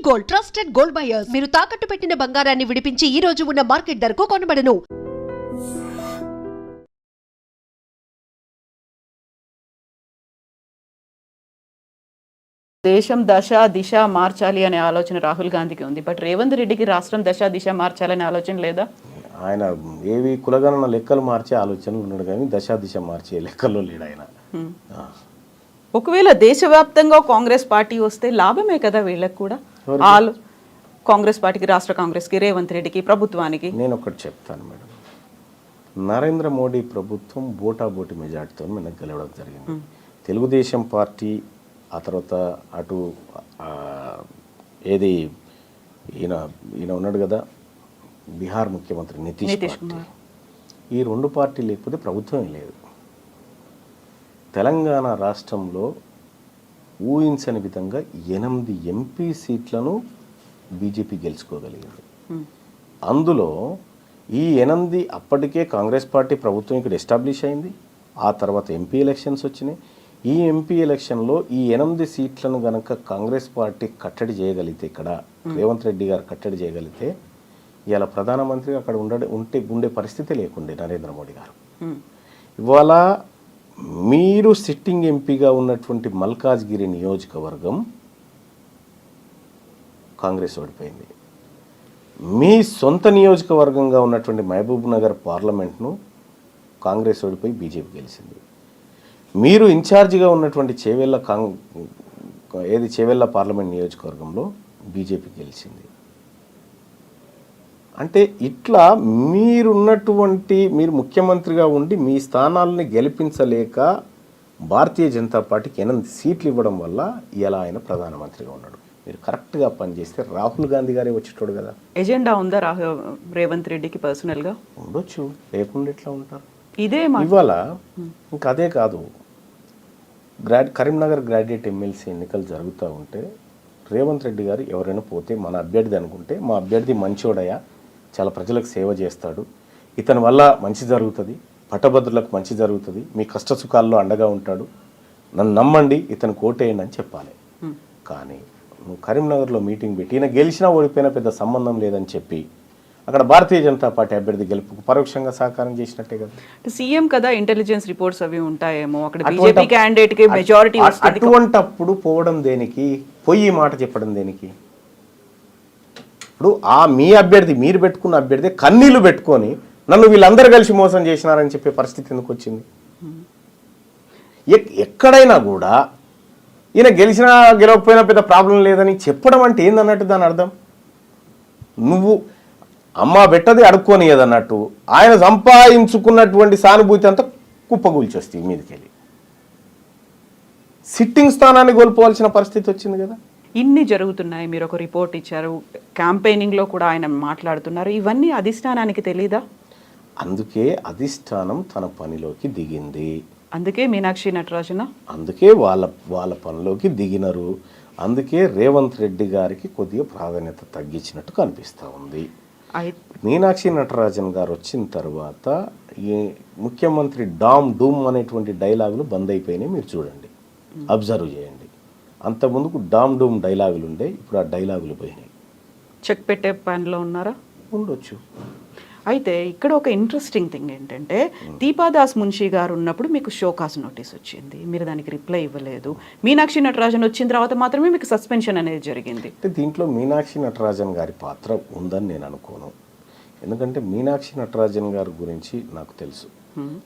Gold trusted gold buyers మీరు తాకట్టు పెట్టిన బంగారాన్ని విడిపించి ఈ రోజు ఉన్న మార్కెట్ ధరకు కొనబడను. దేశం దశ దిశ మార్చాలి అనే ఆలోచన రాహుల్ గాంధీకి ఉంది. బట్ రేవంత్ రెడ్డికి రాష్ట్రం దశ దిశ మార్చాలనే ఆలోచన లేదా? ఆయన ఏవి కులగణన లెక్కలు మార్చే ఆలోచనలు ఉన్నాడు కానీ దశ దిశ మార్చే లెక్కల్లో లేడు ఆయన. ఒకవేళ దేశవ్యాప్తంగా కాంగ్రెస్ పార్టీ వస్తే లాభమే కదా వీళ్ళకి కూడా. కాంగ్రెస్ పార్టీకి, రాష్ట్ర కాంగ్రెస్కి, రేవంత్ రెడ్డికి, ప్రభుత్వానికి. నేను ఒకటి చెప్తాను మేడం, నరేంద్ర మోడీ ప్రభుత్వం బోటాబోటి మెజార్టీతో మనకు గెలవడం జరిగింది. తెలుగుదేశం పార్టీ ఆ తర్వాత అటు ఏది ఈయన ఉన్నాడు కదా బీహార్ ముఖ్యమంత్రి నితీష్ కుమార్, ఈ రెండు పార్టీలు లేకపోతే ప్రభుత్వం లేదు. తెలంగాణ రాష్ట్రంలో ఊహించని విధంగా 8 ఎంపీ సీట్లను బీజేపీ గెలుచుకోగలిగింది. అందులో ఈ 8 అప్పటికే కాంగ్రెస్ పార్టీ ప్రభుత్వం ఇక్కడ ఎస్టాబ్లిష్ అయింది. ఆ తర్వాత ఎంపీ ఎలక్షన్స్ వచ్చినాయి. ఈ ఎంపీ ఎలక్షన్లో ఈ 8 సీట్లను గనక కాంగ్రెస్ పార్టీ కట్టడి చేయగలిగితే, ఇక్కడ రేవంత్ రెడ్డి గారు కట్టడి చేయగలిగితే ఇవాళ ప్రధానమంత్రి అక్కడ ఉండే పరిస్థితి లేకుండే నరేంద్ర మోడీ గారు. ఇవాళ మీరు సిట్టింగ్ ఎంపీగా ఉన్నటువంటి మల్కాజ్గిరి నియోజకవర్గం కాంగ్రెస్ ఓడిపోయింది. మీ సొంత నియోజకవర్గంగా ఉన్నటువంటి మహబూబ్ నగర్ పార్లమెంట్ను కాంగ్రెస్ ఓడిపోయి బీజేపీ గెలిచింది. మీరు ఇన్ఛార్జిగా ఉన్నటువంటి చేవెళ్ళ పార్లమెంట్ నియోజకవర్గంలో బీజేపీ గెలిచింది. అంటే ఇట్లా మీరు ముఖ్యమంత్రిగా ఉండి మీ స్థానాలని గెలిపించలేక భారతీయ జనతా పార్టీకి 8 సీట్లు ఇవ్వడం వల్ల ఇలా ఆయన ప్రధానమంత్రిగా ఉన్నాడు. మీరు కరెక్ట్గా పనిచేస్తే రాహుల్ గాంధీ గారే వచ్చేటోడు కదా. ఎజెండా ఉందా రేవంత్ రెడ్డికి పర్సనల్గా? ఉండొచ్చు, లేకుండా ఎట్లా ఉంటారు. ఇదే ఇవాళ ఇంకా అదే కాదు, కరీంనగర్ గ్రాడ్యుయేట్ ఎమ్మెల్సీ ఎన్నికలు జరుగుతూ ఉంటే రేవంత్ రెడ్డి గారు ఎవరైనా పోతే మన అభ్యర్థి అనుకుంటే, మా అభ్యర్థి మంచోడయా, చాలా ప్రజలకు సేవ చేస్తాడు, ఇతని వల్ల మంచి జరుగుతుంది, పట్టభద్రులకు మంచి జరుగుతుంది, మీ కష్ట సుఖాల్లో అండగా ఉంటాడు, నన్ను నమ్మండి, ఇతను కోటేయండి అని చెప్పాలి. కానీ నువ్వు కరీంనగర్లో మీటింగ్ పెట్టి ఈయన గెలిచినా ఓడిపోయినా పెద్ద సంబంధం లేదని చెప్పి అక్కడ భారతీయ జనతా పార్టీ అభ్యర్థి గెలుపుకు పరోక్షంగా సహకారం చేసినట్టే కదా. సీఎం కదా, ఇంటెలిజెన్స్ రిపోర్ట్స్ అవి ఉంటాయేమో, అక్కడ బీజేపీ క్యాండిడేట్ కి మెజారిటీ వస్తుంది. అటువంటప్పుడు పోవడం దేనికి, పోయి మాట చెప్పడం దేనికి? ఇప్పుడు మీ అభ్యర్థి, మీరు పెట్టుకున్న అభ్యర్థి కన్నీళ్లు పెట్టుకొని నన్ను వీళ్ళందరూ కలిసి మోసం చేసినారని చెప్పే పరిస్థితి ఎందుకు వచ్చింది? ఎక్కడైనా కూడా ఈయన గెలిచినా గెలవకపోయినా పెద్ద ప్రాబ్లం లేదని చెప్పడం అంటే ఏందన్నట్టు దాని అర్థం. నువ్వు అమ్మ పెట్టది అడుక్కోనియదన్నట్టు ఆయన సంపాదించుకున్నటువంటి సానుభూతి అంతా కుప్పగూల్చొస్తుంది మీదకెళ్ళి. సిట్టింగ్ స్థానాన్ని కోల్పోవాల్సిన పరిస్థితి వచ్చింది కదా. ఇన్ని జరుగుతున్నాయి, మీరు ఒక రిపోర్ట్ ఇచ్చారు, క్యాంపెయినింగ్లో కూడా ఆయన మాట్లాడుతున్నారు, ఇవన్నీ అధిష్టానానికి తెలీదా? అందుకే అధిష్టానం తన పనిలోకి దిగింది. అందుకే మీనాక్షి నటరాజన అందుకే వాళ్ళ పనిలోకి దిగినరు. అందుకే రేవంత్ రెడ్డి గారికి కొద్దిగా ప్రాధాన్యత తగ్గించినట్టు కనిపిస్తూ ఉంది. మీనాక్షి నటరాజన్ గారు వచ్చిన తర్వాత ఈ ముఖ్యమంత్రి డామ్ డూమ్ అనేటువంటి డైలాగులు బంద్ అయిపోయినాయి. మీరు చూడండి, అబ్జర్వ్ చేయండి. అంతకుముందుకు డామ్ డూమ్ డైలాగులు ఉండే, ఇప్పుడు ఆ డైలాగులు పోయినాయి. చెక్ పెట్టే పనిలో ఉన్నారా? ఉండొచ్చు. అయితే ఇక్కడ ఒక ఇంట్రెస్టింగ్ థింగ్ ఏంటంటే, దీపాదాస్ మున్షి గారు ఉన్నప్పుడు మీకు షోకాస్ నోటీస్ వచ్చింది, మీరు దానికి రిప్లై ఇవ్వలేదు. మీనాక్షి నటరాజన్ వచ్చిన తర్వాత మాత్రమే మీకు సస్పెన్షన్ అనేది జరిగింది. అంటే దీంట్లో మీనాక్షి నటరాజన్ గారి పాత్ర ఉందని నేను అనుకోను. ఎందుకంటే మీనాక్షి నటరాజన్ గారి గురించి నాకు తెలుసు.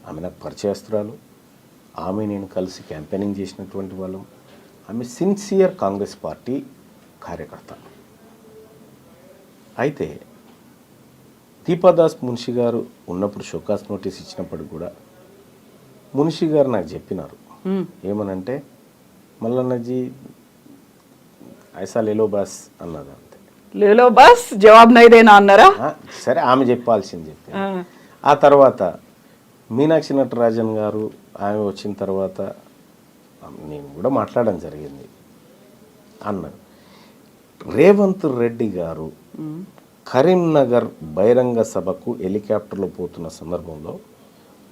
ఆమె నాకు పరిచయస్తురాలు, ఆమె నేను కలిసి క్యాంపెయినింగ్ చేసినటువంటి వాళ్ళం. ఆమె సిన్సియర్ కాంగ్రెస్ పార్టీ కార్యకర్త. అయితే దీపాదాస్ మున్షి గారు ఉన్నప్పుడు షోకాస్ నోటీస్ ఇచ్చినప్పుడు కూడా మున్షి గారు నాకు చెప్పినారు, ఏమనంటే మల్లన్నజీ ఐసా లేలో బాస్ అన్నది. అంతే, లేలో బాస్ జవాబు నైదేనా అన్నారా? సరే, ఆమె చెప్పాల్సింది చెప్పి. ఆ తర్వాత మీనాక్షి నటరాజన్ గారు ఆమె వచ్చిన తర్వాత నేను కూడా మాట్లాడడం జరిగింది అన్నారు. రేవంత్ రెడ్డి గారు కరీంనగర్ బహిరంగ సభకు హెలికాప్టర్లో పోతున్న సందర్భంలో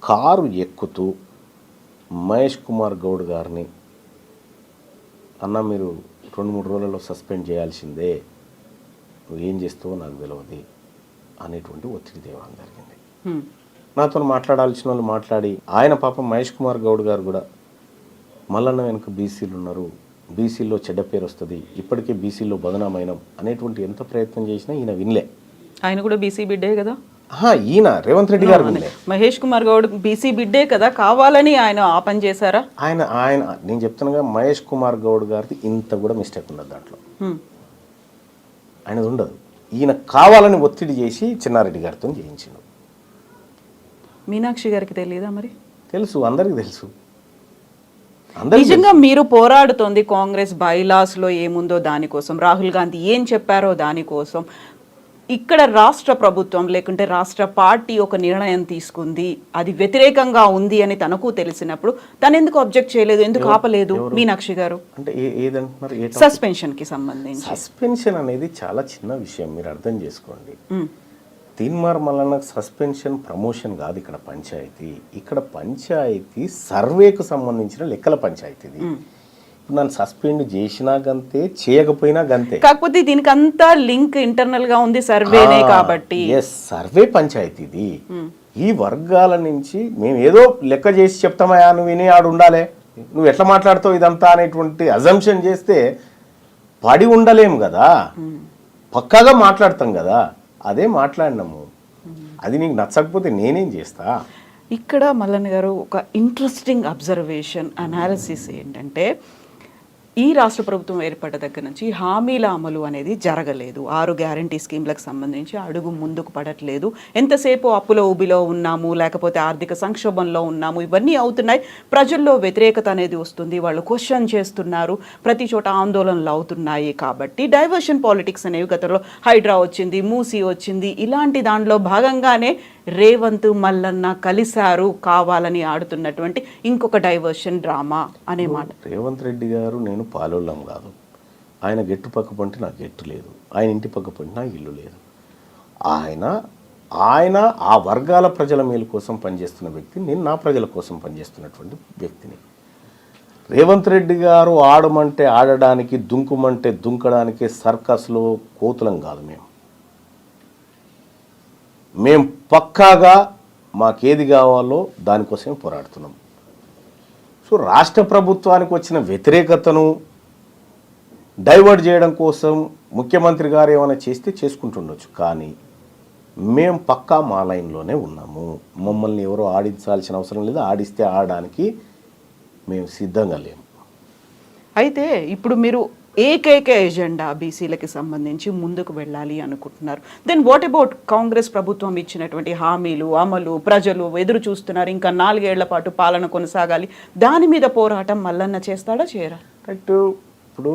కారు ఎక్కుతూ మహేష్ కుమార్ గౌడ్ గారిని, అన్న మీరు 2-3 రోజులలో సస్పెండ్ చేయాల్సిందే, నువ్వు ఏం చేస్తావో నాకు తెలియదు అనేటువంటి ఒత్తిడి తేవడం జరిగింది. నాతో మాట్లాడాల్సిన వాళ్ళు మాట్లాడి, ఆయన పాపం మహేష్ కుమార్ గౌడ్ గారు కూడా మల్లన్న వెనుక బీసీలు ఉన్నారు, బీసీల్లో చెడ్డ పేరు వస్తుంది, ఇప్పటికే బీసీల్లో బదనామైనం అనేటువంటి ఎంత ప్రయత్నం చేసినా ఈయన వినలే. ఆయన కూడా బీసీ బిడ్డే కదా. ఈయన రేవంత్ రెడ్డి గారు వినలే. మహేష్ కుమార్ గౌడ్ బీసీ బిడ్డే కదా, కావాలని ఆయన ఆ పని చేశారా? ఆయన నేను చెప్తున్నాగా, మహేష్ కుమార్ గౌడ్ గారిది ఇంత కూడా మిస్టేక్ ఉండదు దాంట్లో, ఆయనది ఉండదు. ఈయన కావాలని ఒత్తిడి చేసి చిన్నారెడ్డి గారితో చేయించిండు. మీనాక్షి గారికి తెలియదా మరి? తెలుసు, అందరికి తెలుసు. నిజంగా మీరు పోరాడుతోంది కాంగ్రెస్ బైలాస్ లో ఏముందో దానికోసం, రాహుల్ గాంధీ ఏం చెప్పారో దానికోసం. ఇక్కడ రాష్ట్ర ప్రభుత్వం లేకుంటే రాష్ట్ర పార్టీ ఒక నిర్ణయం తీసుకుంది, అది వ్యతిరేకంగా ఉంది అని తనకు తెలిసినప్పుడు తను ఎందుకు అబ్జెక్ట్ చేయలేదు, ఎందుకు ఆపలేదు మీనాక్షి గారు? అంటే ఏదంటున్నారు? సస్పెన్షన్ కి సంబంధించి. సస్పెన్షన్ అనేది చాలా చిన్న విషయం, మీరు అర్థం చేసుకోండి. తీన్మార్ మల్లన్నకు సస్పెన్షన్ ప్రమోషన్ కాదు ఇక్కడ పంచాయతీ. ఇక్కడ పంచాయతీ సర్వేకు సంబంధించిన లెక్కల పంచాయతీది. ఇప్పుడు నన్ను సస్పెండ్ చేసినా గంతే, చేయకపోయినా గంతే. కాకపోతే దీనికి అంతా లింక్ ఇంటర్నల్ గా ఉంది, సర్వేనే కాబట్టి. సర్వే పంచాయతీది. ఈ వర్గాల నుంచి మేము ఏదో లెక్క చేసి చెప్తామయా, నువ్వు విని ఆడు ఉండాలి, నువ్వు ఎట్లా మాట్లాడుతావు ఇదంతా అనేటువంటి అజంప్షన్ చేస్తే పడి ఉండలేము కదా, పక్కాగా మాట్లాడతాం కదా. అదే మాట్లాడినాము, అది నీకు నచ్చకపోతే నేనేం చేస్తా. ఇక్కడ మల్లన్న గారు ఒక ఇంట్రెస్టింగ్ అబ్జర్వేషన్ అనాలిసిస్ ఏంటంటే, ఈ రాష్ట్ర ప్రభుత్వం ఏర్పడ్డ దగ్గర నుంచి హామీల అమలు అనేది జరగలేదు. 6 గ్యారంటీ స్కీమ్లకు సంబంధించి అడుగు ముందుకు పడట్లేదు. ఎంతసేపు అప్పులో ఊబిలో ఉన్నాము, లేకపోతే ఆర్థిక సంక్షోభంలో ఉన్నాము, ఇవన్నీ అవుతున్నాయి. ప్రజల్లో వ్యతిరేకత అనేది వస్తుంది, వాళ్ళు క్వశ్చన్ చేస్తున్నారు, ప్రతి చోట ఆందోళనలు అవుతున్నాయి. కాబట్టి డైవర్షన్ పాలిటిక్స్ అనేవి గతంలో హైడ్రా వచ్చింది, మూసీ వచ్చింది, ఇలాంటి దాంట్లో భాగంగానే రేవంత్ మల్లన్న కలిశారు, కావాలని ఆడుతున్నటువంటి ఇంకొక డైవర్షన్ డ్రామా అనే మాట. రేవంత్ రెడ్డి గారు నేను పాలోళ్ళం కాదు, ఆయన గెట్టు పక్క పంటే నాకు గెట్టు లేదు, ఆయన ఇంటి పక్క పంటే నాకు ఇల్లు లేదు. ఆయన ఆ వర్గాల ప్రజల మేలు కోసం పనిచేస్తున్న వ్యక్తి, నేను నా ప్రజల కోసం పనిచేస్తున్నటువంటి వ్యక్తిని. రేవంత్ రెడ్డి గారు ఆడమంటే ఆడడానికి, దుంకుమంటే దుంకడానికి సర్కస్లో కోతులం కాదు. మేము పక్కాగా మాకేది కావాలో దానికోసమే పోరాడుతున్నాం. సో రాష్ట్ర ప్రభుత్వానికి వచ్చిన వ్యతిరేకతను డైవర్ట్ చేయడం కోసం ముఖ్యమంత్రి గారు ఏమైనా చేస్తే చేసుకుంటుండొచ్చు, కానీ మేము పక్కా మా లైన్లోనే ఉన్నాము. మమ్మల్ని ఎవరో ఆడించాల్సిన అవసరం లేదు, ఆడిస్తే ఆడడానికి మేము సిద్ధంగా లేము. అయితే ఇప్పుడు మీరు ఏకైక ఎజెండా బీసీలకి సంబంధించి ముందుకు వెళ్ళాలి అనుకుంటున్నారు. దెన్ వాట్ అబౌట్ కాంగ్రెస్ ప్రభుత్వం ఇచ్చినటువంటి హామీలు అమలు? ప్రజలు ఎదురు చూస్తున్నారు, ఇంకా 4 ఏళ్ల పాటు పాలన కొనసాగాలి, దాని మీద పోరాటం మల్లన్న చేస్తాడా చేయరా? కరెక్ట్. ఇప్పుడు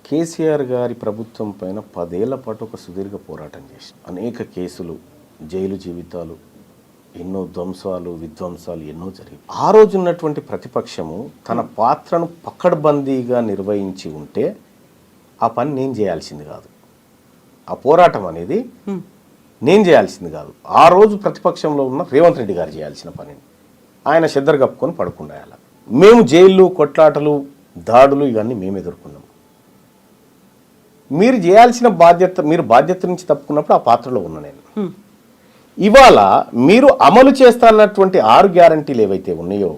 కేసీఆర్ గారి ప్రభుత్వం పైన 10 ఏళ్ల పాటు ఒక సుదీర్ఘ పోరాటం చేసి అనేక కేసులు, జైలు జీవితాలు, ఎన్నో ధ్వంసాలు విధ్వంసాలు ఎన్నో జరిగాయి. ఆ రోజు ఉన్నటువంటి ప్రతిపక్షము తన పాత్రను పక్కడ్బందీగా నిర్వహించి ఉంటే ఆ పని నేను చేయాల్సింది కాదు, ఆ పోరాటం అనేది నేను చేయాల్సింది కాదు. ఆ రోజు ప్రతిపక్షంలో ఉన్న రేవంత్ రెడ్డి గారు చేయాల్సిన పనిని ఆయన చెద్దరు కప్పుకొని పడుకుండాల. మేము జైళ్ళు, కొట్లాటలు, దాడులు ఇవన్నీ మేము ఎదుర్కొన్నాం. మీరు చేయాల్సిన బాధ్యత, మీరు బాధ్యత నుంచి తప్పుకున్నప్పుడు ఆ పాత్రలో ఉన్నా నేను. ఇవాళ మీరు అమలు చేస్తానన్నటువంటి 6 గ్యారంటీలు ఏవైతే ఉన్నాయో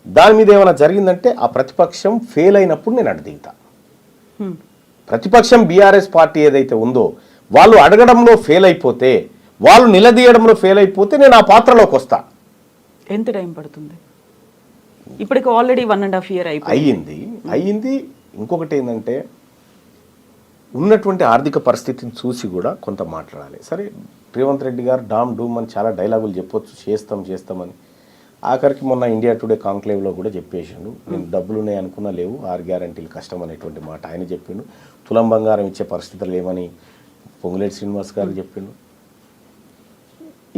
దాని మీద ఏమైనా జరిగిందంటే ఆ ప్రతిపక్షం ఫెయిల్ అయినప్పుడు నేను అడ్డుదిగుతా. ప్రతిపక్షం బీఆర్ఎస్ పార్టీ ఏదైతే ఉందో వాళ్ళు అడగడంలో ఫెయిల్ అయిపోతే, వాళ్ళు నిలదీయడంలో ఫెయిల్ అయిపోతే నేను ఆ పాత్రలోకి వస్తా. ఎంత టైం పడుతుంది? ఇప్పటికి ఆల్రెడీ 1.5 year అయ్యింది. ఇంకొకటి ఏంటంటే, ఉన్నటువంటి ఆర్థిక పరిస్థితిని చూసి కూడా కొంత మాట్లాడాలి. సరే, రేవంత్ రెడ్డి గారు డామ్ డూమ్ అని చాలా డైలాగులు చెప్పొచ్చు, చేస్తామని. ఆఖరికి మొన్న ఇండియా టుడే కాంక్లేవ్లో కూడా చెప్పేసిండు, నేను డబ్బులునే అనుకున్నా లేవు, 6 గ్యారంటీలు కష్టం అనేటువంటి మాట ఆయన చెప్పిండు. తులం బంగారం ఇచ్చే పరిస్థితులు లేవని పొంగులేటి శ్రీనివాస్ గారు చెప్పిండు.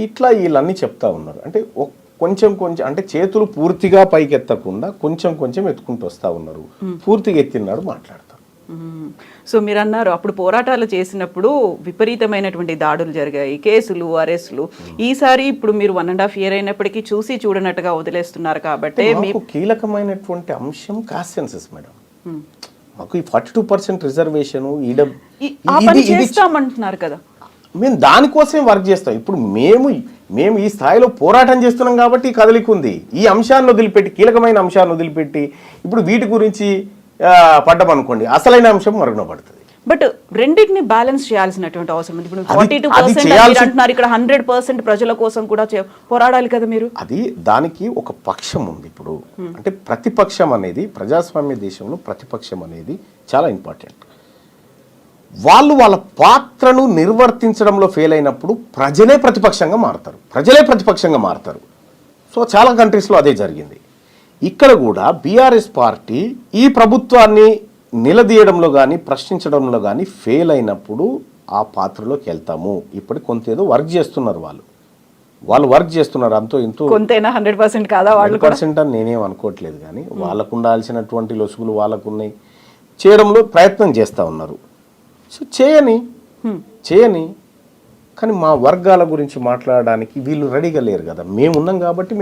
ఇట్లా వీళ్ళన్నీ చెప్తా ఉన్నారు. అంటే కొంచెం అంటే చేతులు పూర్తిగా పైకెత్తకుండా కొంచెం ఎత్తుకుంటూ వస్తూ ఉన్నారు. పూర్తిగా ఎత్తినాడు మాట్లాడతారు. సో మీరు అన్నారు అప్పుడు పోరాటాలు చేసినప్పుడు విపరీతమైనటువంటి దాడులు జరిగాయి, కేసులు, అరెస్టులు. ఈసారి ఇప్పుడు మీరు 1.5 year అయినప్పటికీ చూసి చూడనట్టుగా వదిలేస్తున్నారు. కాబట్టి మీకు కీలకమైనటువంటి అంశం కాన్సెన్సస్ మేడం. మాకు ఈ 42% రిజర్వేషను ఆ పని చేస్తామంటున్నారు కదా. మేము దానికోసమే వర్క్ చేస్తాం. ఇప్పుడు మేము ఈ స్థాయిలో పోరాటం చేస్తున్నాం కాబట్టి ఈ కదలిక ఉంది. ఈ అంశాన్ని వదిలిపెట్టి, కీలకమైన అంశాన్ని వదిలిపెట్టి ఇప్పుడు వీటి గురించి పడ్డామనుకోండి, అసలైన అంశం మరుగున పడుతుంది. బట్ రెండింటిని బ్యాలెన్స్ చేయాల్సినటువంటి అవసరం ఉంది. ఇప్పుడు 42% అంటున్నారు, ఇక్కడ 100% ప్రజల కోసం కూడా పోరాడాలి కదా మీరు. అది దానికి ఒక పక్షం ఉంది. ఇప్పుడు అంటే ప్రతిపక్షం అనేది ప్రజాస్వామ్య దేశంలో ప్రతిపక్షం అనేది చాలా ఇంపార్టెంట్. వాళ్ళు వాళ్ళ పాత్రను నిర్వర్తించడంలో ఫెయిల్ అయినప్పుడు ప్రజలే ప్రతిపక్షంగా మారుతారు. సో చాలా కంట్రీస్లో అదే జరిగింది. ఇక్కడ కూడా బీఆర్ఎస్ పార్టీ ఈ ప్రభుత్వాన్ని నిలదీయడంలో కానీ ప్రశ్నించడంలో కానీ ఫెయిల్ అయినప్పుడు ఆ పాత్రలోకి వెళ్తాము. ఇప్పుడు కొంత ఏదో వర్క్ చేస్తున్నారు, వాళ్ళు వర్క్ చేస్తున్నారు. అంతో ఇంతో కొంతైనా 100% కాదా? 100% అని నేనేం అనుకోవట్లేదు, కానీ వాళ్ళకు ఉండాల్సినటువంటి లొసుగులు వాళ్ళకున్నాయి, చేయడంలో ప్రయత్నం చేస్తూ ఉన్నారు. సో చేయని కానీ మా వర్గాల గురించి మాట్లాడడానికి వీళ్ళు రెడీగా లేరు కదా. మేము ఉన్నాం కాబట్టి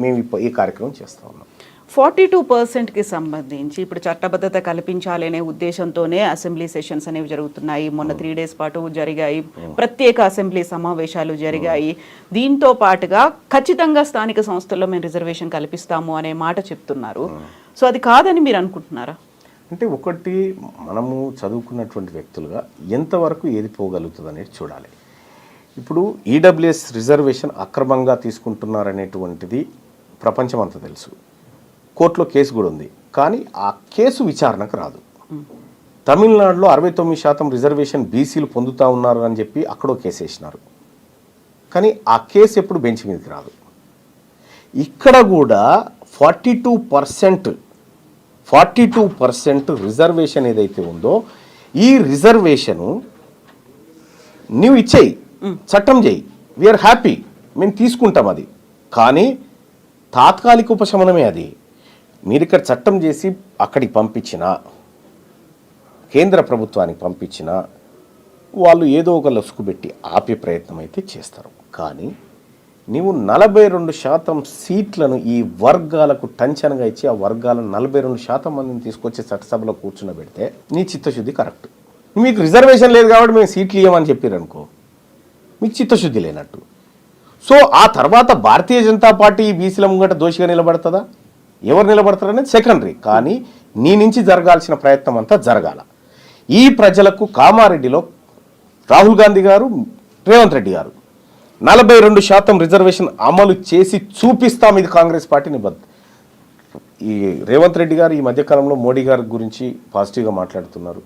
మేము ఈ కార్యక్రమం చేస్తూ ఉన్నాం. 42%కి సంబంధించి ఇప్పుడు చట్టబద్ధత కల్పించాలి అనే ఉద్దేశంతోనే అసెంబ్లీ సెషన్స్ అనేవి జరుగుతున్నాయి. మొన్న 3 days పాటు జరిగాయి, ప్రత్యేక అసెంబ్లీ సమావేశాలు జరిగాయి. దీంతో పాటుగా ఖచ్చితంగా స్థానిక సంస్థల్లో మేము రిజర్వేషన్ కల్పిస్తాము అనే మాట చెప్తున్నారు. సో అది కాదని మీరు అనుకుంటున్నారా? అంటే ఒకటి, మనము చదువుకున్నటువంటి వ్యక్తులుగా ఎంతవరకు ఏది పోగలుగుతుంది అనేది చూడాలి. ఇప్పుడు ఈడబ్ల్యూఎస్ రిజర్వేషన్ అక్రమంగా తీసుకుంటున్నారనేటువంటిది ప్రపంచం అంతా తెలుసు. కోర్టులో కేసు కూడా ఉంది, కానీ ఆ కేసు విచారణకు రాదు. తమిళనాడులో 69% రిజర్వేషన్ బీసీలు పొందుతూ ఉన్నారు అని చెప్పి అక్కడో కేసు వేసినారు, కానీ ఆ కేసు ఎప్పుడు బెంచ్ మీదకి రాదు. ఇక్కడ కూడా 42% రిజర్వేషన్ ఏదైతే ఉందో, ఈ రిజర్వేషను నీవు ఇచ్చేయి, చట్టం చేయి, వీఆర్ హ్యాపీ, మేము తీసుకుంటాం. అది కానీ తాత్కాలిక ఉపశమనమే. అది మీరు ఇక్కడ చట్టం చేసి అక్కడికి పంపించిన, కేంద్ర ప్రభుత్వానికి పంపించిన, వాళ్ళు ఏదో ఒక లసుకు పెట్టి ఆపే ప్రయత్నం అయితే చేస్తారు. కానీ నీవు 42% సీట్లను ఈ వర్గాలకు టంచనగా ఇచ్చి ఆ వర్గాలను 42% మందిని తీసుకొచ్చి చట్టసభలో కూర్చున్నబెడితే నీ చిత్తశుద్ధి కరెక్ట్. మీకు రిజర్వేషన్ లేదు కాబట్టి మేము సీట్లు ఇవ్వమని చెప్పారనుకో, మీకు చిత్తశుద్ధి లేనట్టు. సో ఆ తర్వాత భారతీయ జనతా పార్టీ బీసీల ముంగట దోషిగా నిలబడుతుందా, ఎవరు నిలబడతారనేది సెకండరీ. కానీ నీ నుంచి జరగాల్సిన ప్రయత్నం అంతా జరగాల. ఈ ప్రజలకు కామారెడ్డిలో రాహుల్ గాంధీ గారు, రేవంత్ రెడ్డి గారు 42% రిజర్వేషన్ అమలు చేసి చూపిస్తాం. ఇది కాంగ్రెస్ పార్టీ నిబద్ధ. ఈ రేవంత్ రెడ్డి గారు ఈ మధ్యకాలంలో మోడీ గారి గురించి పాజిటివ్గా మాట్లాడుతున్నారు.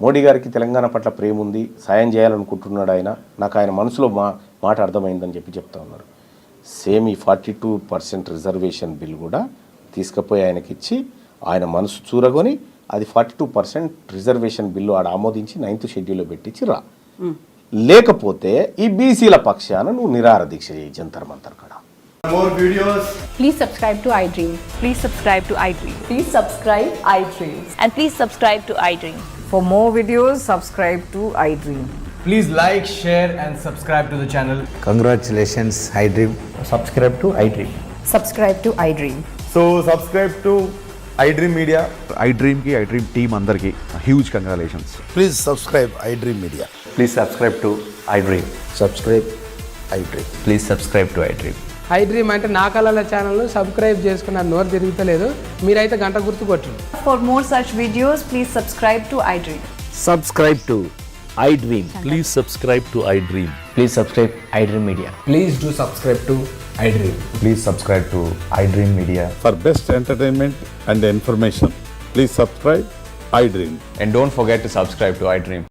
మోడీ గారికి తెలంగాణ పట్ల ప్రేమ ఉంది, సాయం చేయాలనుకుంటున్నాడు ఆయన, నాకు ఆయన మనసులో మాట అర్థమైందని చెప్తా ఉన్నారు. సేమ్ ఈ 42% రిజర్వేషన్ బిల్ కూడా తీసుకుపోయి ఆయనకిచ్చి ఆయన మనసు చూరగొని అది 42% రిజర్వేషన్ బిల్లు ఆడ ఆమోదించి 9th షెడ్యూల్లో పెట్టించి రా. లేకపోతే ఈ బీసీల పక్షాన నువ్వు నిరాహార దీక్ష చేయి జంతర్ మంతర్ కాడ. More videos. Please subscribe to iDream. Please subscribe to iDream. Please subscribe iDream. And please subscribe to iDream. For more videos, subscribe to iDream. Please like, share, and subscribe to the channel. Congratulations, iDream. Subscribe to iDream. Subscribe to iDream. So subscribe to iDream Media. iDream ki iDream team andarki huge congratulations. Please subscribe iDream Media. Please subscribe to iDream. Subscribe iDream. Please subscribe to iDream. iDream అంటే నా కళల channel subscribe చేసుకున్న నోరు తిరుగుతలేదు, మీరైతే గంట గుర్తు కొట్టండి. For more such videos, please subscribe to iDream. Subscribe to iDream. Please subscribe to iDream. Please subscribe iDream Media. Please do subscribe to iDream. Please subscribe to iDream Media. For best entertainment and information, please subscribe iDream. And don't forget to subscribe to iDream.